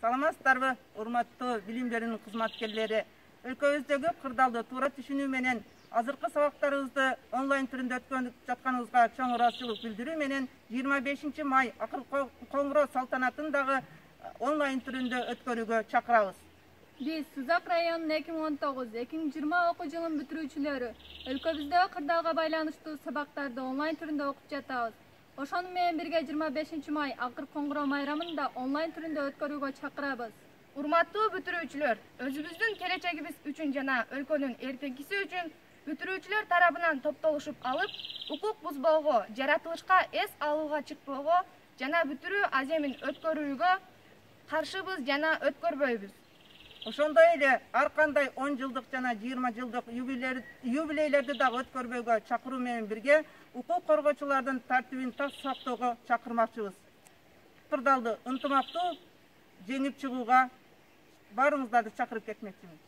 Саламатсыздарбы, урматтуу билим берүүнүн кызматкерлери. Өлкөбүздөгү кырдаалды туура түшүнүү менен азыркы сабактарыбызды онлайн түрүндө өткөрүп жатканыбызга чоң ыраазычылык билдирүү менен 25 май акыркы коңгуроо салтанатын дагы онлайн түрүндө өткөрүүгө чакырабыз. Биз Сузак районунун 2019-2020 окуу жылын бүтүрүүчүлөрү өлкөбүздөгү кырдаалга байланыштуу сабактарды онлайн түрүндө окуп жатабыз. Ошону менен бирге 25 май акыркы коңгуроо майрамын да онлайн түрүндө өткөрүүгө чакырабыз. Урматтуу бүтүрүүчүлөр, өзүбүздүн келечегибиз үчүн жана өлкөнүн эртеңкиси үчүн бүтүрүүчүлөр тарабынан топтолушуп алып, укук бузбоого, жаратылышка эс алууга чыкпоого жана бүтүрүү аземин өткөрүүгө каршыбыз жана өткөрбөйбүз. Ошондой эле ар кандай 10 жылдык жана 20 жылдык юбилейлерди дагы өткөрбөйгө чакыруу менен бирге укук коргоочулардын тартибин так сактоого чакырмакчыбыз. Кырдаалды ынтымактуу жеңип чыгууга баарыңыздарды чакырып кетмекчимин.